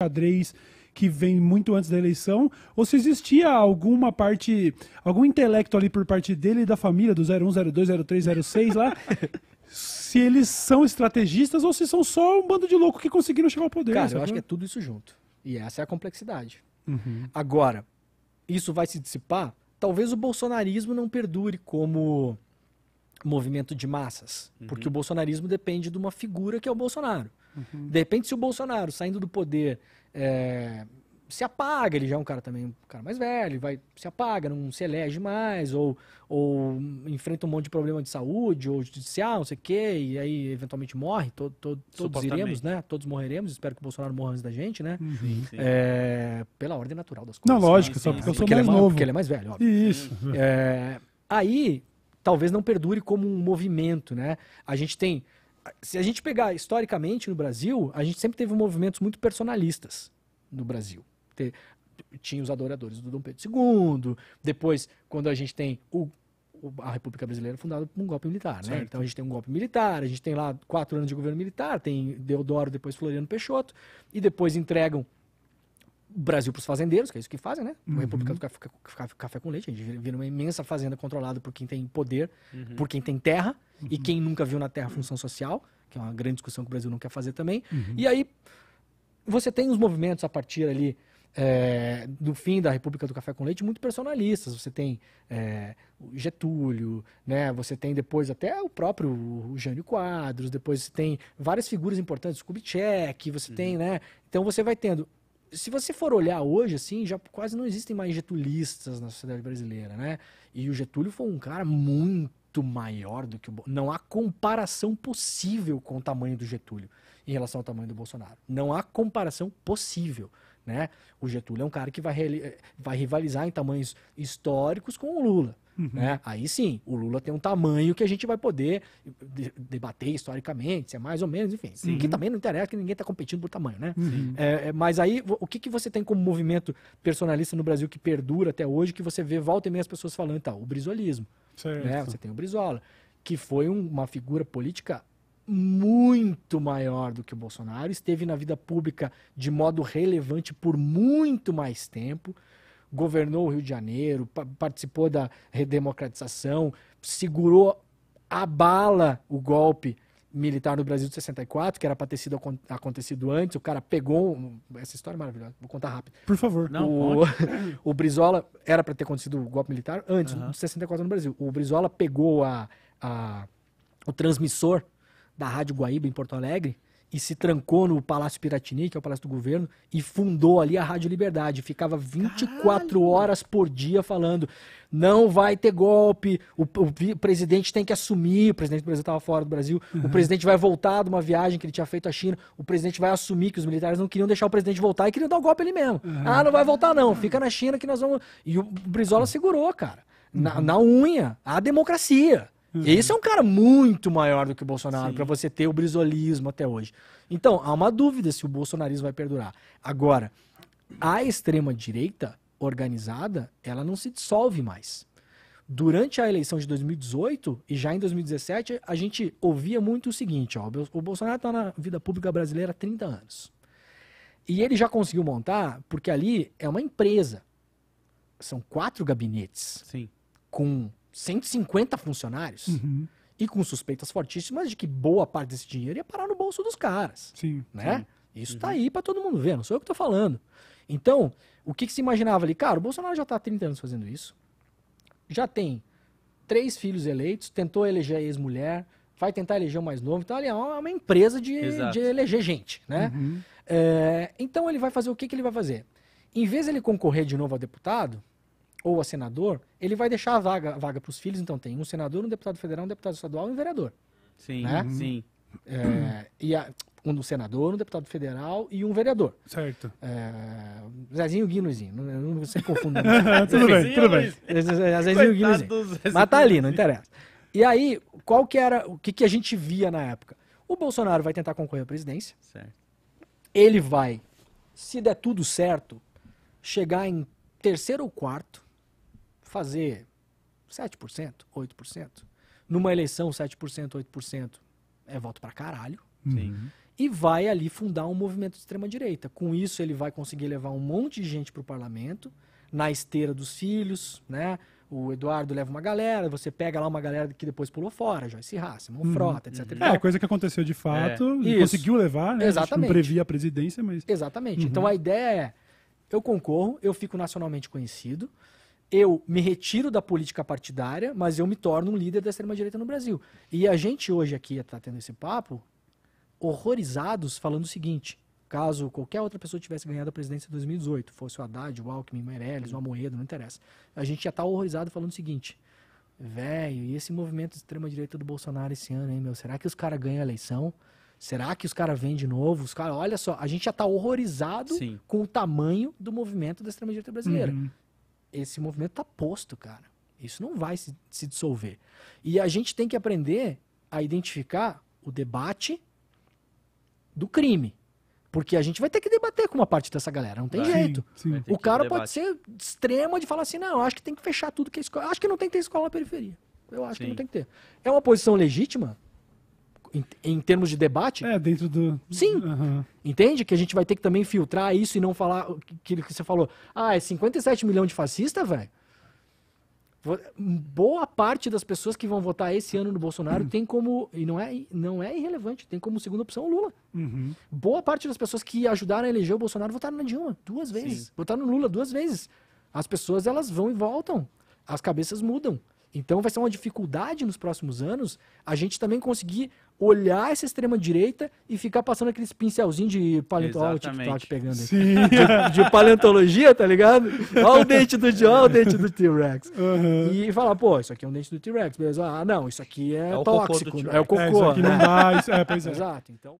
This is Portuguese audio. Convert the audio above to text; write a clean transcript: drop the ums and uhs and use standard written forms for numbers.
xadrez que vem muito antes da eleição, ou se existia alguma parte, algum intelecto ali por parte dele e da família, do 01, 02, 03, 06 lá, se eles são estrategistas ou se são só um bando de louco que conseguiram chegar ao poder. Cara, sabe? eu acho que é tudo isso junto. E essa é a complexidade. Uhum. Agora, isso vai se dissipar? Talvez o bolsonarismo não perdure como movimento de massas, porque o bolsonarismo depende de uma figura que é o Bolsonaro. De repente, se o Bolsonaro, saindo do poder, se apaga, ele já é um cara também, um cara mais velho, se apaga, não se elege mais, ou enfrenta um monte de problema de saúde, ou judicial, não sei o quê, e aí eventualmente morre, todos iremos, né? Todos morreremos, espero que o Bolsonaro morra antes da gente, né? Sim, sim. Pela ordem natural das Não, coisas. lógico, sim, só sim, porque eu sim. sou Porque mais novo. Porque ele é mais velho, óbvio. Isso. Aí, talvez não perdure como um movimento, né? A gente tem... Se a gente pegar historicamente no Brasil, a gente sempre teve movimentos muito personalistas no Brasil. Tinha os adoradores do Dom Pedro II, depois, quando a gente tem a República Brasileira fundada por um golpe militar, né? Certo. Então a gente tem um golpe militar, a gente tem lá 4 anos de governo militar, tem Deodoro, depois Floriano Peixoto, e depois entregam o Brasil para os fazendeiros, que é isso que fazem, né? A República do Café com Leite, a gente vira uma imensa fazenda controlada por quem tem poder, por quem tem terra, e quem nunca viu na terra função social, que é uma grande discussão que o Brasil não quer fazer também. E aí você tem os movimentos a partir ali do fim da República do Café com Leite muito personalistas. Você tem o Getúlio, né? Você tem depois até o próprio Jânio Quadros, depois você tem várias figuras importantes, Kubitschek, você tem, né? Então você vai tendo... Se você for olhar hoje, assim, já quase não existem mais getulistas na sociedade brasileira, né? E o Getúlio foi um cara muito maior do que não há comparação possível com o tamanho do Getúlio em relação ao tamanho do Bolsonaro. Não há comparação possível, né? O Getúlio é um cara que vai rivalizar em tamanhos históricos com o Lula. Né? Aí sim, o Lula tem um tamanho que a gente vai poder debater historicamente, se é mais ou menos, enfim. Que também não interessa, que ninguém está competindo por tamanho, né? Mas aí, o que você tem como movimento personalista no Brasil que perdura até hoje, que você vê volta e meia as pessoas falando, tá, o brizolismo. Né? Você tem o Brizola, que foi uma figura política muito maior do que o Bolsonaro, esteve na vida pública de modo relevante por muito mais tempo, governou o Rio de Janeiro, participou da redemocratização, segurou a bala o golpe militar no Brasil de 64, que era para ter sido acontecido antes. O cara pegou... Essa história é maravilhosa, vou contar rápido. Por favor. O Brizola era para ter acontecido o golpe militar antes, de 64 no Brasil. O Brizola pegou o transmissor da Rádio Guaíba em Porto Alegre e se trancou no Palácio Piratini, que é o Palácio do Governo, e fundou ali a Rádio Liberdade. Ficava 24 horas por dia falando, não vai ter golpe, o presidente tem que assumir, o presidente do Brasil estava fora do Brasil, o presidente vai voltar de uma viagem que ele tinha feito à China, o presidente vai assumir que os militares não queriam deixar o presidente voltar e queriam dar o golpe ali mesmo. Ah, não vai voltar não, fica na China que nós vamos... E o Brizola segurou, cara, na unha, a democracia. Esse é um cara muito maior do que o Bolsonaro, para você ter o brizolismo até hoje. Então, há uma dúvida se o bolsonarismo vai perdurar. Agora, a extrema-direita organizada, ela não se dissolve mais. Durante a eleição de 2018 e já em 2017, a gente ouvia muito o seguinte, ó, o Bolsonaro está na vida pública brasileira há 30 anos. E ele já conseguiu montar, porque ali é uma empresa. São 4 gabinetes com 150 funcionários e com suspeitas fortíssimas de que boa parte desse dinheiro ia parar no bolso dos caras. Né? Isso tá aí para todo mundo ver, não sou eu que tô falando. Então, o que se imaginava ali? Cara, o Bolsonaro já tá há 30 anos fazendo isso, já tem 3 filhos eleitos, tentou eleger a ex-mulher, vai tentar eleger o mais novo, então ali é uma empresa de eleger gente, né? Então ele vai fazer o que ele vai fazer? Em vez de ele concorrer de novo a deputado, ou a senador, ele vai deixar a vaga para os filhos, então tem um senador, um deputado federal, um deputado estadual e um vereador. Né? Um senador, um deputado federal e um vereador. Certo. Zezinho, Guinho, Luizinho. Não se confunda. Tudo bem. Zezinho, Guinho, Luizinho. Mas tá ali, não interessa. E aí, qual que era, o que a gente via na época? O Bolsonaro vai tentar concorrer à presidência. Ele vai, se der tudo certo, chegar em terceiro ou quarto, fazer 7%, 8%. Numa eleição, 7%, 8% é voto pra caralho. e vai ali fundar um movimento de extrema-direita. Com isso, ele vai conseguir levar um monte de gente para o parlamento, na esteira dos filhos, né? O Eduardo leva uma galera, você pega lá uma galera que depois pulou fora, Joyce Hasselman, Frota, etc. Coisa que aconteceu de fato, ele conseguiu levar, né? Exatamente. A gente não previa a presidência, mas... Exatamente. Então a ideia é, eu concorro, eu fico nacionalmente conhecido, eu me retiro da política partidária, mas eu me torno um líder da extrema-direita no Brasil. E a gente hoje aqui está tendo esse papo, horrorizados, falando o seguinte: caso qualquer outra pessoa tivesse ganhado a presidência em 2018, fosse o Haddad, o Alckmin, o Meirelles, o Amoedo, não interessa. A gente já tá horrorizado falando o seguinte: velho, e esse movimento de extrema-direita do Bolsonaro esse ano, hein, meu? Será que os caras ganham a eleição? Será que os caras vêm de novo? Os caras, olha só, a gente já tá horrorizado com o tamanho do movimento da extrema-direita brasileira. Esse movimento tá posto, cara. Isso não vai se dissolver. E a gente tem que aprender a identificar o debate do crime. Porque a gente vai ter que debater com uma parte dessa galera, não tem jeito. Sim. O cara pode ser extremo de falar assim, não, eu acho que tem que fechar tudo que é escola. Eu acho que não tem que ter escola na periferia. Eu acho que não tem que ter. É uma posição legítima, em termos de debate? Dentro do... Sim. Entende? Que a gente vai ter que também filtrar isso e não falar aquilo que você falou. É 57 milhões de fascistas, velho? Boa parte das pessoas que vão votar esse ano no Bolsonaro tem como, e não é irrelevante, tem como segunda opção o Lula. Boa parte das pessoas que ajudaram a eleger o Bolsonaro votaram na Dilma 2 vezes, votaram no Lula 2 vezes. As pessoas, elas vão e voltam, as cabeças mudam. Então vai ser uma dificuldade nos próximos anos a gente também conseguir olhar essa extrema-direita e ficar passando aqueles pincelzinhos de paleontologia. Olha o TikTok pegando aí. De paleontologia, tá ligado? Olha o dente do John, olha o dente do T-Rex. E falar, pô, isso aqui é um dente do T-Rex, beleza? Não, isso aqui é tóxico. É o cocô. Isso aqui não dá, pois é. Exato, então...